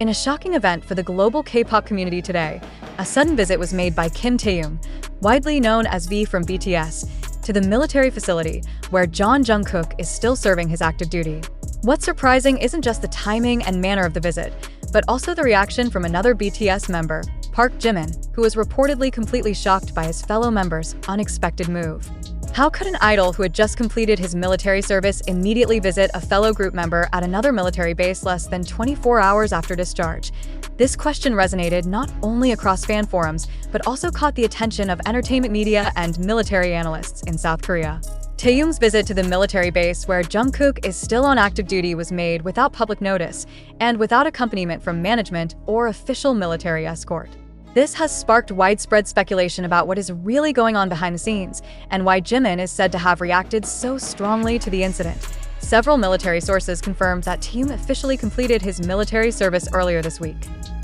In a shocking event for the global K-pop community today, a sudden visit was made by Kim Taehyung, widely known as V from BTS, to the military facility where Jungkook is still serving his active duty. What's surprising isn't just the timing and manner of the visit, but also the reaction from another BTS member, Park Jimin, who was reportedly completely shocked by his fellow members' unexpected move. How could an idol who had just completed his military service immediately visit a fellow group member at another military base less than 24 hours after discharge? This question resonated not only across fan forums, but also caught the attention of entertainment media and military analysts in South Korea. Taehyung's visit to the military base where Jungkook is still on active duty was made without public notice and without accompaniment from management or official military escort. This has sparked widespread speculation about what is really going on behind the scenes and why Jimin is said to have reacted so strongly to the incident. Several military sources confirmed that Taehyung officially completed his military service earlier this week.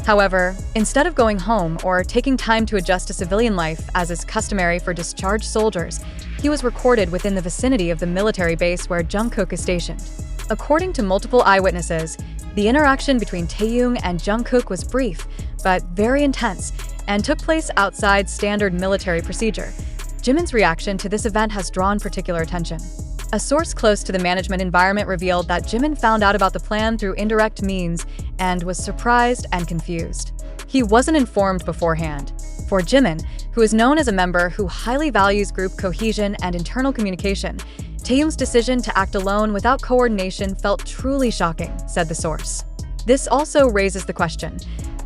However, instead of going home or taking time to adjust to civilian life as is customary for discharged soldiers, he was recorded within the vicinity of the military base where Jungkook is stationed. According to multiple eyewitnesses, the interaction between Taehyung and Jungkook was brief, but very intense, and took place outside standard military procedure. Jimin's reaction to this event has drawn particular attention. A source close to the management environment revealed that Jimin found out about the plan through indirect means and was surprised and confused. He wasn't informed beforehand. For Jimin, who is known as a member who highly values group cohesion and internal communication, Taehyung's decision to act alone without coordination felt truly shocking, said the source. This also raises the question,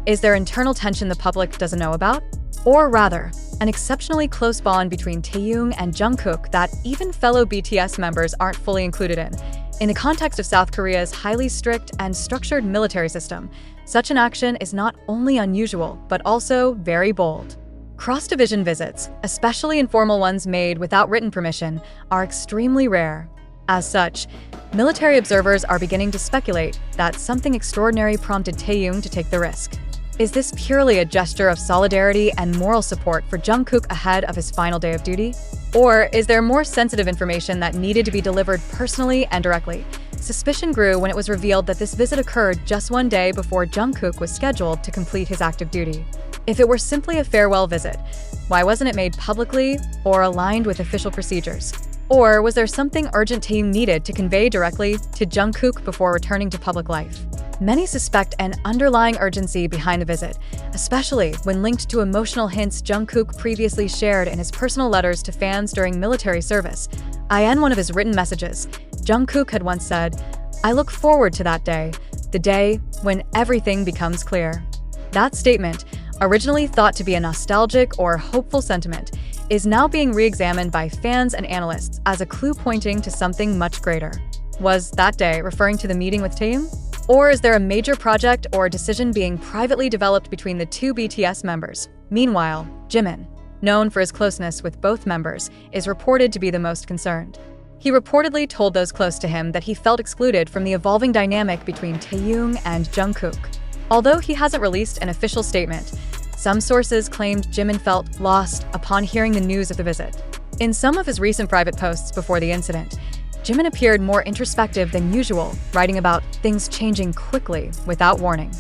is there internal tension the public doesn't know about? Or rather, an exceptionally close bond between Taehyung and Jungkook that even fellow BTS members aren't fully included in. In the context of South Korea's highly strict and structured military system, such an action is not only unusual, but also very bold. Cross-division visits, especially informal ones made without written permission, are extremely rare. As such, military observers are beginning to speculate that something extraordinary prompted Taehyung to take the risk. Is this purely a gesture of solidarity and moral support for Jungkook ahead of his final day of duty? Or is there more sensitive information that needed to be delivered personally and directly? Suspicion grew when it was revealed that this visit occurred just one day before Jungkook was scheduled to complete his active duty. If it were simply a farewell visit, why wasn't it made publicly or aligned with official procedures? Or was there something urgent Taehyung needed to convey directly to Jungkook before returning to public life? Many suspect an underlying urgency behind the visit, especially when linked to emotional hints Jungkook previously shared in his personal letters to fans during military service. In one of his written messages, Jungkook had once said, "I look forward to that day, the day when everything becomes clear." That statement, originally thought to be a nostalgic or hopeful sentiment, is now being re-examined by fans and analysts as a clue pointing to something much greater. Was that day referring to the meeting with Taehyung? Or is there a major project or decision being privately developed between the two BTS members? Meanwhile, Jimin, known for his closeness with both members, is reported to be the most concerned. He reportedly told those close to him that he felt excluded from the evolving dynamic between Taehyung and Jungkook. Although he hasn't released an official statement, some sources claimed Jimin felt lost upon hearing the news of the visit. In some of his recent private posts before the incident, Jimin appeared more introspective than usual, writing about things changing quickly without warning.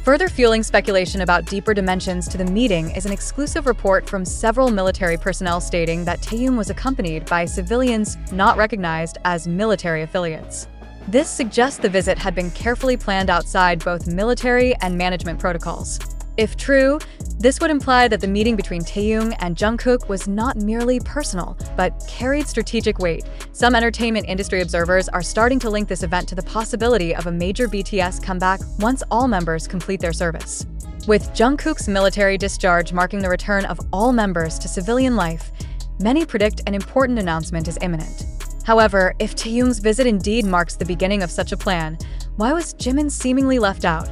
Further fueling speculation about deeper dimensions to the meeting is an exclusive report from several military personnel stating that Taehyung was accompanied by civilians not recognized as military affiliates. This suggests the visit had been carefully planned outside both military and management protocols. If true, this would imply that the meeting between Taehyung and Jungkook was not merely personal, but carried strategic weight. Some entertainment industry observers are starting to link this event to the possibility of a major BTS comeback once all members complete their service. With Jungkook's military discharge marking the return of all members to civilian life, many predict an important announcement is imminent. However, if Taehyung's visit indeed marks the beginning of such a plan, why was Jimin seemingly left out?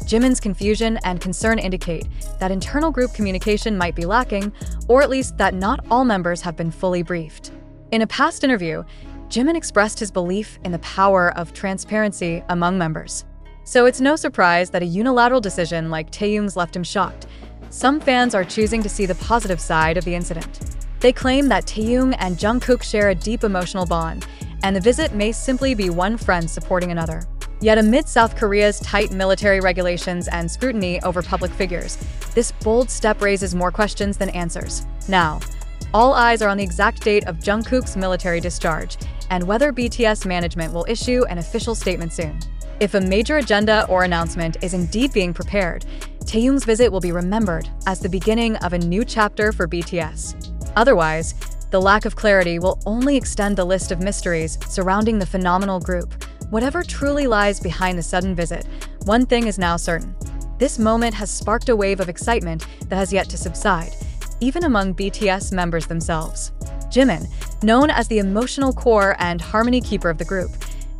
Jimin's confusion and concern indicate that internal group communication might be lacking, or at least that not all members have been fully briefed. In a past interview, Jimin expressed his belief in the power of transparency among members. So it's no surprise that a unilateral decision like Taehyung's left him shocked. Some fans are choosing to see the positive side of the incident. They claim that Taehyung and Jungkook share a deep emotional bond, and the visit may simply be one friend supporting another. Yet amid South Korea's tight military regulations and scrutiny over public figures, this bold step raises more questions than answers. Now, all eyes are on the exact date of Jungkook's military discharge and whether BTS management will issue an official statement soon. If a major agenda or announcement is indeed being prepared, Taehyung's visit will be remembered as the beginning of a new chapter for BTS. Otherwise, the lack of clarity will only extend the list of mysteries surrounding the phenomenal group. Whatever truly lies behind the sudden visit, one thing is now certain. This moment has sparked a wave of excitement that has yet to subside, even among BTS members themselves. Jimin, known as the emotional core and harmony keeper of the group,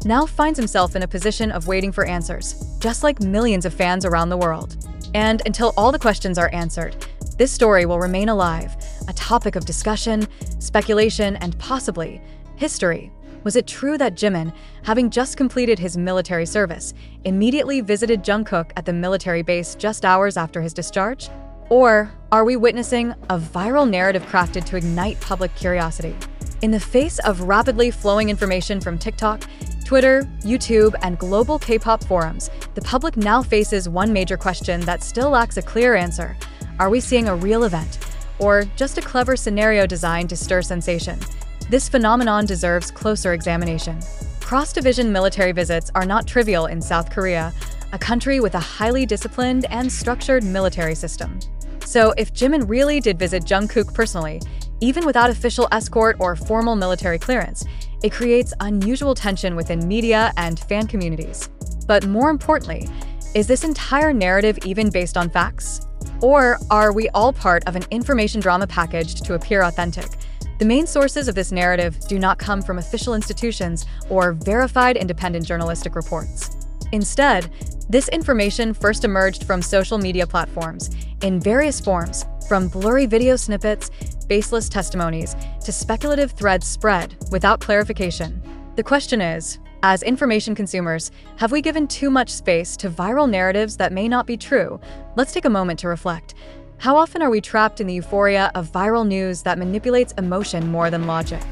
now finds himself in a position of waiting for answers, just like millions of fans around the world. And until all the questions are answered, this story will remain alive, a topic of discussion, speculation, and possibly history. Was it true that Jimin, having just completed his military service, immediately visited Jungkook at the military base just hours after his discharge? Or are we witnessing a viral narrative crafted to ignite public curiosity? In the face of rapidly flowing information from TikTok, Twitter, YouTube, and global K-pop forums, the public now faces one major question that still lacks a clear answer. Are we seeing a real event, or just a clever scenario designed to stir sensation? This phenomenon deserves closer examination. Cross-division military visits are not trivial in South Korea, a country with a highly disciplined and structured military system. So if Jimin really did visit Jungkook personally, even without official escort or formal military clearance, it creates unusual tension within media and fan communities. But more importantly, is this entire narrative even based on facts? Or are we all part of an information drama packaged to appear authentic? The main sources of this narrative do not come from official institutions or verified independent journalistic reports. Instead, this information first emerged from social media platforms in various forms, from blurry video snippets, baseless testimonies, to speculative threads spread without clarification. The question is, as information consumers, have we given too much space to viral narratives that may not be true? Let's take a moment to reflect. How often are we trapped in the euphoria of viral news that manipulates emotion more than logic?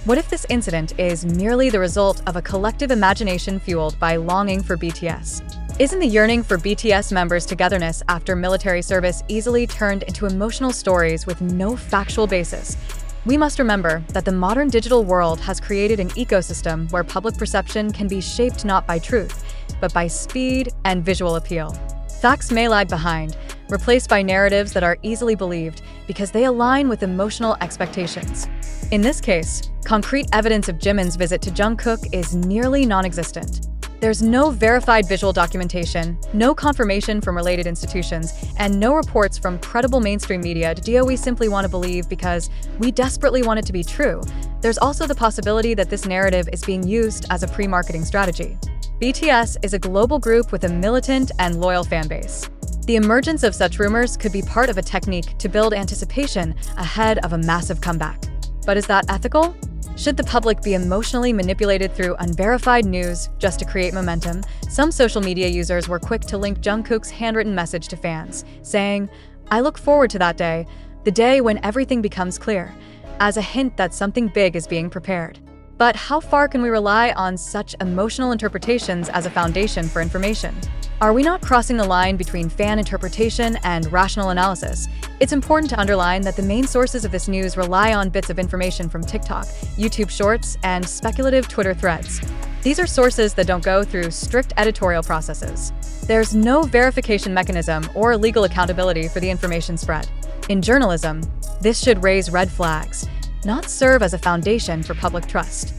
What if this incident is merely the result of a collective imagination fueled by longing for BTS? Isn't the yearning for BTS members' togetherness after military service easily turned into emotional stories with no factual basis? We must remember that the modern digital world has created an ecosystem where public perception can be shaped not by truth, but by speed and visual appeal. Facts may lag behind, replaced by narratives that are easily believed because they align with emotional expectations. In this case, concrete evidence of Jimin's visit to Jungkook is nearly non-existent. There's no verified visual documentation, no confirmation from related institutions, and no reports from credible mainstream media that we simply want to believe because we desperately want it to be true. There's also the possibility that this narrative is being used as a pre-marketing strategy. BTS is a global group with a militant and loyal fan base. The emergence of such rumors could be part of a technique to build anticipation ahead of a massive comeback. But is that ethical? Should the public be emotionally manipulated through unverified news just to create momentum? Some social media users were quick to link Jungkook's handwritten message to fans, saying, "I look forward to that day, the day when everything becomes clear," as a hint that something big is being prepared. But how far can we rely on such emotional interpretations as a foundation for information? Are we not crossing the line between fan interpretation and rational analysis? It's important to underline that the main sources of this news rely on bits of information from TikTok, YouTube Shorts, and speculative Twitter threads. These are sources that don't go through strict editorial processes. There's no verification mechanism or legal accountability for the information spread. In journalism, this should raise red flags, not serve as a foundation for public trust.